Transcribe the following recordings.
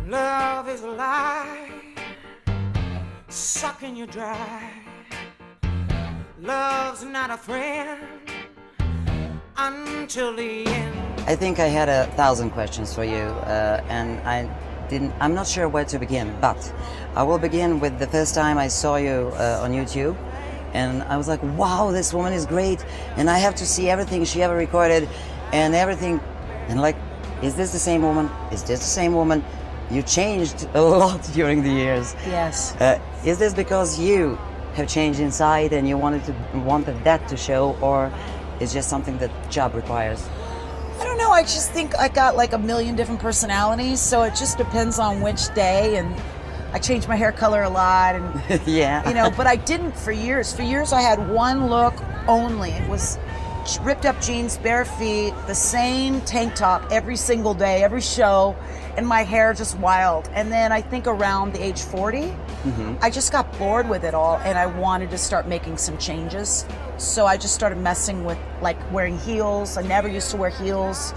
Love is a lie, sucking you dry. Love's not a friend until the end. I think I had 1,000 questions for you, and I'm not sure where to begin, but I will begin with the first time I saw you on YouTube, and I was like, wow, this woman is great, and I have to see everything she ever recorded, and everything, and like, is this the same woman? Is this the same woman? You changed a lot during the years. Yes. Is this because you have changed inside and you wanted that to show, or is just something that job requires? I don't know, I just think I got like a million different personalities, so it just depends on which day, and I changed my hair color a lot, and yeah. you know, but I didn't for years. For years I had one look only. It was ripped up jeans, bare feet, the same tank top every single day, every show, and my hair just wild. And then I think around the age 40, I just got bored with it all, and I wanted to start making some changes. So I just started messing with like wearing heels. I never used to wear heels.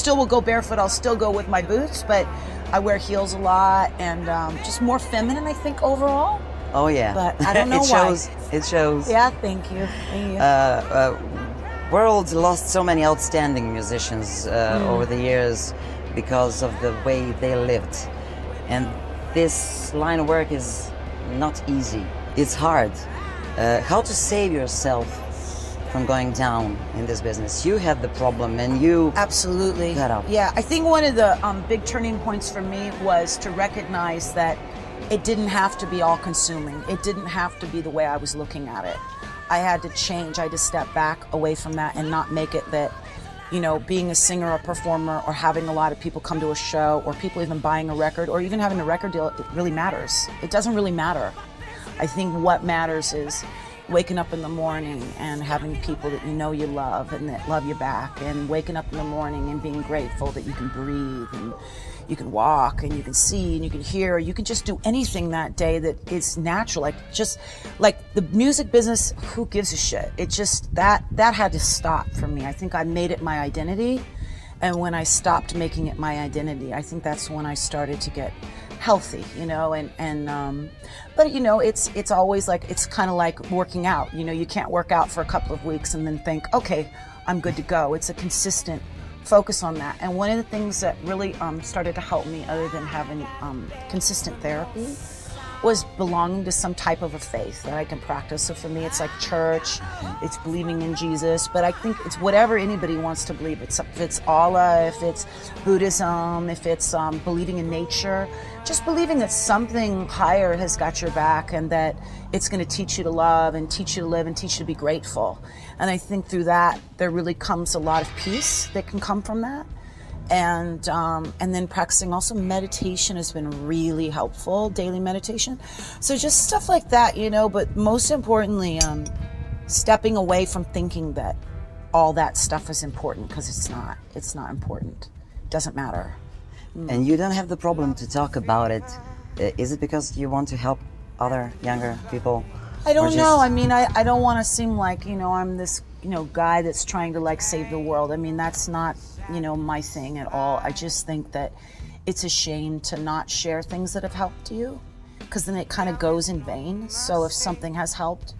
Will go barefoot, I'll still go with my boots, but I wear heels a lot, and just more feminine, I think, overall. Oh yeah. But I don't know It shows. Yeah, thank you. World lost so many outstanding musicians over the years because of the way they lived, and this line of work is not easy. It's hard. How to save yourself from going down in this business? You had the problem, and you absolutely got up. Yeah, I think one of the big turning points for me was to recognize that it didn't have to be all-consuming. It didn't have to be the way I was looking at it. I had to change. I had to step back away from that and not make it that, you know, being a singer or performer or having a lot of people come to a show or people even buying a record or even having a record deal, it really matters. It doesn't really matter. I think what matters is waking up in the morning and having people that you know you love and that love you back, and waking up in the morning and being grateful that you can breathe and you can walk and you can see and you can hear, or you can just do anything that day that is natural. Like just like the music business, who gives a shit? It just, that had to stop for me. I think I made it my identity, and when I stopped making it my identity, I think that's when I started to get healthy, you know, but you know, it's always like, it's kind of like working out. You know, you can't work out for a couple of weeks and then think, okay, I'm good to go. It's a consistent focus on that. And one of the things that really started to help me, other than having consistent therapy, was belonging to some type of a faith that I can practice. So for me, it's like church, it's believing in Jesus, but I think it's whatever anybody wants to believe. If it's Allah, if it's Buddhism, if it's believing in nature, just believing that something higher has got your back and that it's going to teach you to love and teach you to live and teach you to be grateful. And I think through that, there really comes a lot of peace that can come from that. And then practicing also meditation has been really helpful, daily meditation. So just stuff like that, you know, but most importantly, stepping away from thinking that all that stuff is important, because it's not important. It doesn't matter. And you don't have the problem to talk about it. Is it because you want to help other younger people? I don't know. I mean, I don't want to seem like, you know, I'm this, you know, guy that's trying to like save the world. I mean, that's not, you know, my thing at all. I just think that it's a shame to not share things that have helped you, because then it kind of goes in vain. So if something has helped,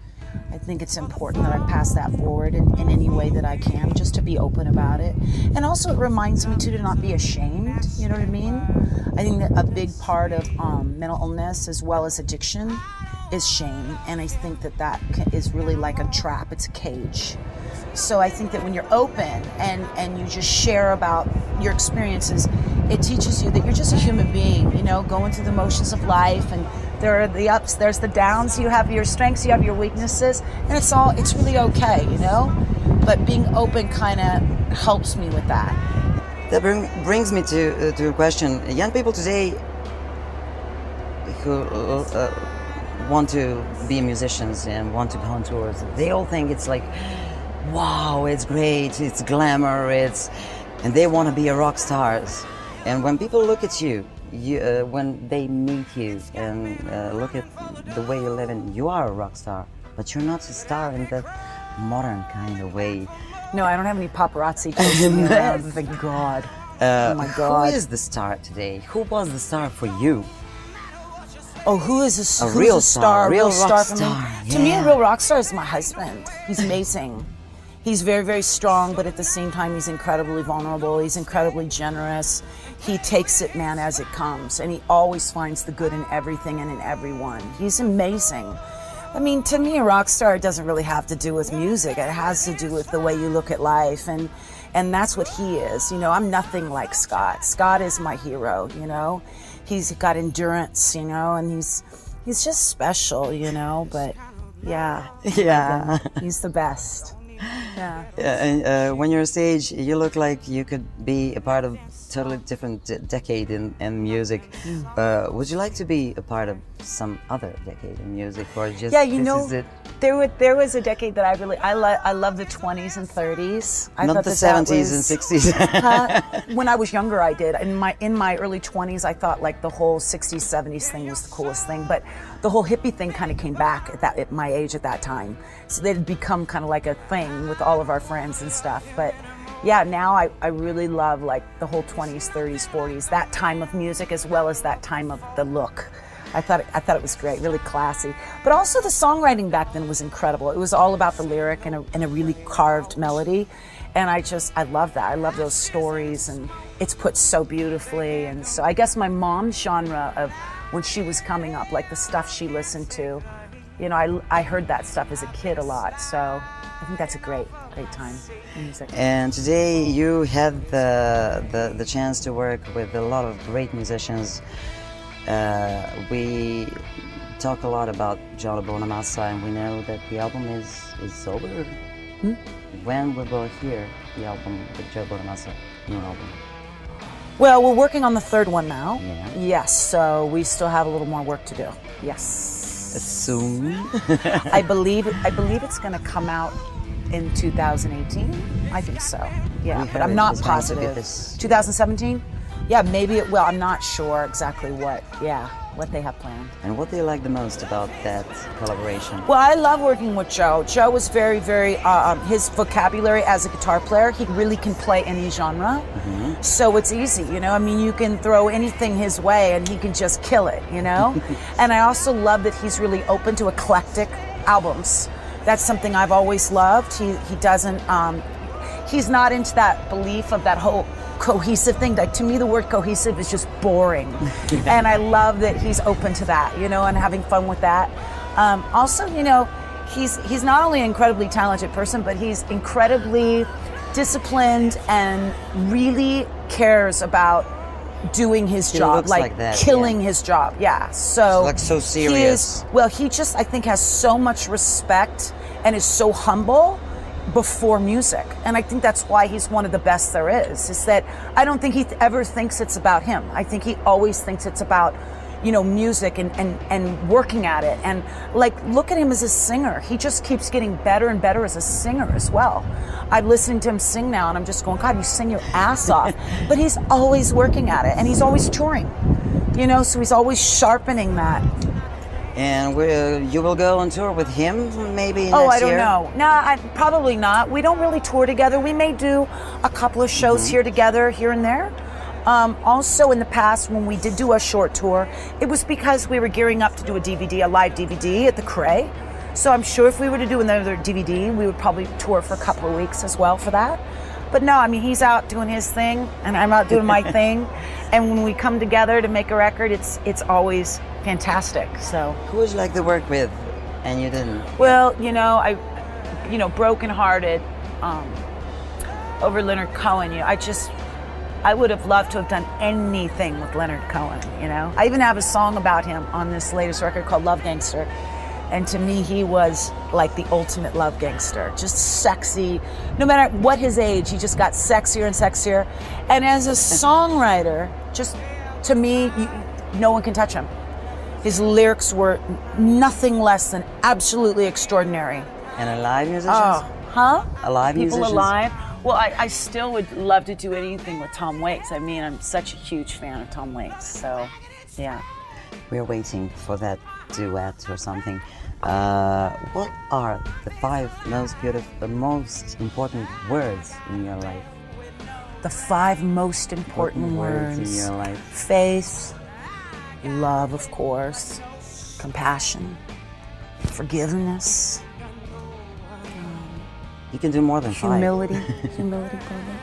I think it's important that I pass that forward in any way that I can, just to be open about it. And also it reminds me too to not be ashamed, you know what I mean? I think that a big part of mental illness as well as addiction is shame. And I think that is really like a trap, it's a cage. So I think that when you're open and you just share about your experiences, it teaches you that you're just a human being, you know, going through the motions of life, and there are the ups, there's the downs, you have your strengths, you have your weaknesses, and it's really okay, you know? But being open kind of helps me with that. That brings me to a question. Young people today who want to be musicians and want to go on tours, they all think it's like, wow, it's great, it's glamour, and they want to be a rock stars. And when people look at you, when they meet you and look at the way you live, and you are a rock star, but you're not a star in the modern kind of way. No, I don't have any paparazzi chasing me around, thank God. Oh my God. Who is the star today? Who was the star for you? Oh, who's a real star? star, real rock for me? star, To me, a yeah. real rock star is my husband. He's amazing. He's very, very strong, but at the same time, he's incredibly vulnerable. He's incredibly generous. He takes it, man, as it comes, and he always finds the good in everything and in everyone. He's amazing. I mean, to me, a rock star doesn't really have to do with music. It has to do with the way you look at life, and that's what he is. You know, I'm nothing like Scott. Scott is my hero, you know. He's got endurance, you know, and he's just special, you know, but yeah. Yeah. He's the best. Yeah. And when you're on stage, you look like you could be a part of totally different decade in music. Would you like to be a part of some other decade in music, or just Yeah, you this know, is it? there was a decade that I love the 20s and 30s. I Not thought the that 70s and 60s. When I was younger, I did. In my early 20s, I thought like the whole 60s, 70s thing was the coolest thing. But the whole hippie thing kind of came back at my age at that time. So it had become kind of like a thing with all of our friends and stuff. But yeah, now I really love like the whole 20s, 30s, 40s, that time of music as well as that time of the look. I thought it was great, really classy. But also the songwriting back then was incredible. It was all about the lyric and a really carved melody. And I love that. I love those stories, and it's put so beautifully. And so I guess my mom's genre of when she was coming up, like the stuff she listened to, you know, I heard that stuff as a kid a lot. So I think that's a great time in music. And today you had the chance to work with a lot of great musicians. We talk a lot about Joe Bonamassa, and we know that the album is over. When we will hear the album with Joe Bonamassa, new album? Well, we're working on the third one now. Yeah. Yes, so we still have a little more work to do. Yes. Soon. I believe it's going to come out in 2018. I think so. Yeah, We but heard I'm it not was going to be positive. this- 2017? Yeah, maybe it will. I'm not sure exactly what they have planned. And what do you like the most about that collaboration? Well, I love working with Joe. Joe was very, very, his vocabulary as a guitar player, he really can play any genre. So it's easy, you know, I mean, you can throw anything his way and he can just kill it, you know? And I also love that he's really open to eclectic albums. That's something I've always loved. He doesn't, he's not into that belief of that whole cohesive thing. Like, to me, the word cohesive is just boring. And I love that he's open to that, you know, and having fun with that. Also, you know, he's not only an incredibly talented person, but he's incredibly disciplined and really cares about doing his job, looks like that, killing yeah. his job. Yeah. So Like so he serious. he just, I think, has so much respect and is so humble before music, and I think that's why he's one of the best there is that I don't think he ever thinks it's about him. I think he always thinks it's about, you know, music and working at it. And like, look at him as a singer. He just keeps getting better and better as a singer as well. I'm listening to him sing now and I'm just going, God, you sing your ass off. But he's always working at it, and he's always touring, you know, so he's always sharpening that. And you will go on tour with him maybe next year? Oh, I don't know. No, probably not. We don't really tour together. We may do a couple of shows here together, here and there. Also, in the past, when we did do a short tour, it was because we were gearing up to do a live DVD at the Cray. So I'm sure if we were to do another DVD, we would probably tour for a couple of weeks as well for that. But no, I mean, he's out doing his thing, and I'm out doing my thing. And when we come together to make a record, it's always fantastic. So, Who would you like to work with and you didn't? well, you know, brokenhearted over Leonard Cohen. I would have loved to have done anything with Leonard Cohen, you know. I even have a song about him on this latest record called Love Gangster. And to me, he was like the ultimate love gangster, just sexy. No matter what his age, he just got sexier and sexier. And as a songwriter, just to me, no one can touch him. His lyrics were nothing less than absolutely extraordinary. And a live musician? Huh? Alive People musicians? alive? Well, I still would love to do anything with Tom Waits. I mean, I'm such a huge fan of Tom Waits, so yeah. We're waiting for that duet or something. What are the 5 most important words in your life? The 5 most important words in your life. Faith, love, of course, compassion, forgiveness, You can do more than 5. humility. Humility, probably.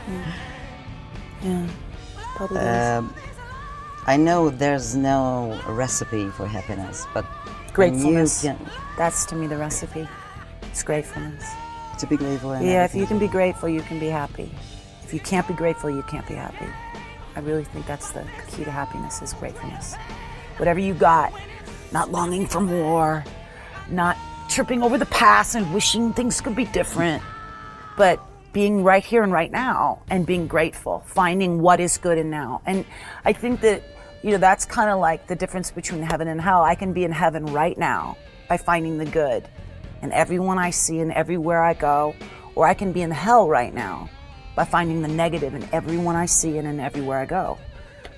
Yeah, probably is. I know there's no recipe for happiness, but Gratefulness. when you That's to me the recipe. It's gratefulness. to be grateful and Yeah, if everything. you can be grateful, you can be happy. If you can't be grateful, you can't be happy. I really think that's the key to happiness is gratefulness. Whatever you got, not longing for more, not tripping over the past and wishing things could be different, but being right here and right now and being grateful, finding what is good in now. And I think that, that's kind of like the difference between heaven and hell. I can be in heaven right now by finding the good in everyone I see and everywhere I go, or I can be in hell right now by finding the negative in everyone I see and in everywhere I go.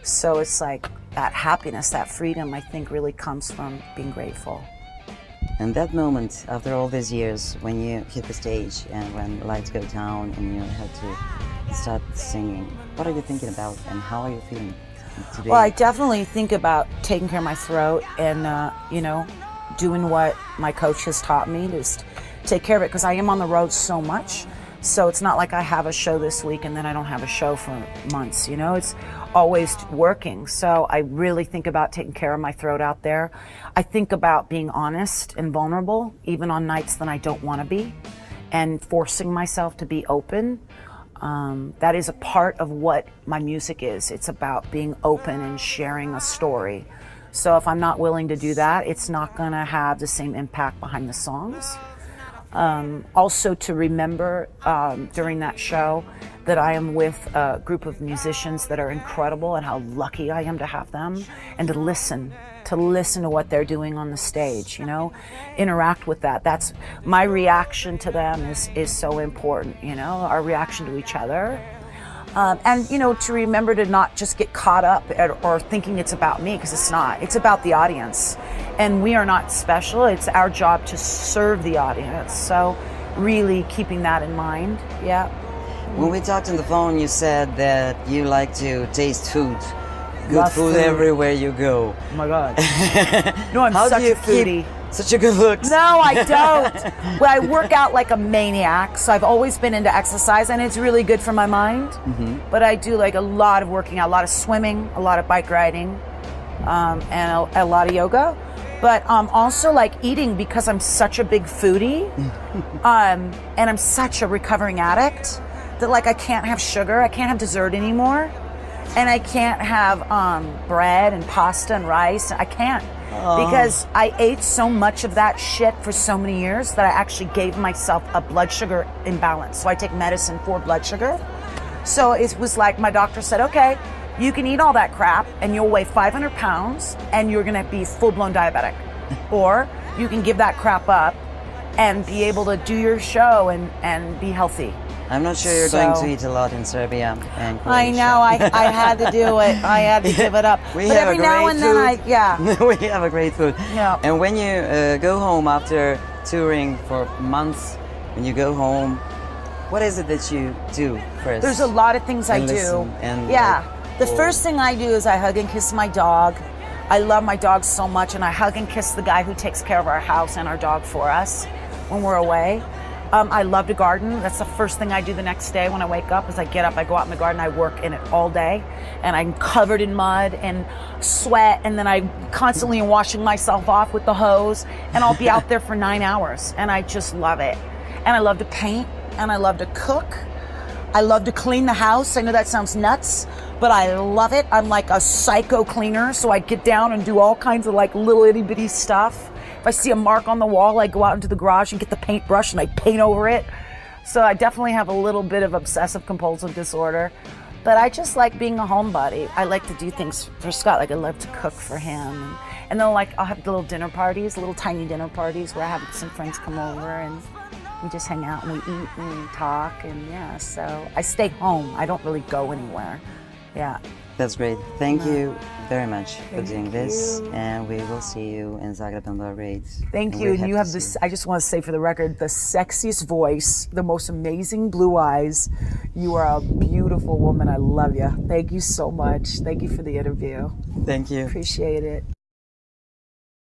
So it's like that happiness, that freedom, I think really comes from being grateful. And that moment, after all these years, when you hit the stage and when lights go down and you have to start singing, what are you thinking about and how are you feeling today? Well, I definitely think about taking care of my throat and, doing what my coach has taught me, just take care of it, because I am on the road so much. So it's not like I have a show this week and then I don't have a show for months, It's always working. So I really think about taking care of my throat out there. I think about being honest and vulnerable, even on nights that I don't want to be, and forcing myself to be open. That is a part of what my music is. It's about being open and sharing a story. So if I'm not willing to do that, it's not going to have the same impact behind the songs. Also to remember during that show that I am with a group of musicians that are incredible and how lucky I am to have them, and to listen to what they're doing on the stage, interact with that. That's my reaction to them is so important, our reaction to each other. And to remember to not just get caught up or thinking it's about me, because it's not. It's about the audience. And we are not special. It's our job to serve the audience. So really keeping that in mind, yeah. When we talked on the phone, you said that you like to taste food. Good Love food food. everywhere you go. Oh my God. No, I'm How such do you a foodie. keep such a good looks? No, I don't. Well, I work out like a maniac, so I've always been into exercise, and it's really good for my mind. Mm-hmm. But I do like a lot of working out, a lot of swimming, a lot of bike riding, and a lot of yoga. But also like eating, because I'm such a big foodie, and I'm such a recovering addict that like I can't have sugar, I can't have dessert anymore, and I can't have bread and pasta and rice. I can't. Because I ate so much of that shit for so many years that I actually gave myself a blood sugar imbalance. So I take medicine for blood sugar. So it was like my doctor said, okay, you can eat all that crap and you'll weigh 500 pounds and you're gonna be full-blown diabetic. Or you can give that crap up and be able to do your show and be healthy. I'm not sure you're going to eat a lot in Serbia and Croatia. I know, I had to do it. I had to give it up. We but have every a now great and then food. yeah. We have a great food. Yeah. And when you go home after touring for months, when you go home, what is it that you do first? There's a lot of things I And do. listen and Yeah. The or- first thing I do is I hug and kiss my dog. I love my dog so much, and I hug and kiss the guy who takes care of our house and our dog for us when we're away. I love to garden. That's the first thing I do the next day when I wake up. Is I get up, I go out in the garden, I work in it all day, and I'm covered in mud and sweat, and then I constantly am washing myself off with the hose, and I'll be out there for 9 hours, and I just love it. And I love to paint, and I love to cook. I love to clean the house. I know that sounds nuts, but I love it. I'm like a psycho cleaner, so I get down and do all kinds of like little itty bitty stuff. If I see a mark on the wall, I go out into the garage and get the paintbrush and I paint over it. So I definitely have a little bit of obsessive compulsive disorder, but I just like being a homebody. I like to do things for Scott. Like I love to cook for him. And then like I'll have little dinner parties, little tiny dinner parties where I have some friends come over and we just hang out and we eat and we talk, and yeah, so I stay home. I don't really go anywhere. Yeah. That's great. Thank you very much for doing this, you. and we will see you in Zagreb and Belgrade. Thank And you. we're And happy you to have see this, you. I just want to say for the record, the sexiest voice, the most amazing blue eyes. You are a beautiful woman. I love you. Thank you so much. Thank you for the interview. Thank you. Appreciate it.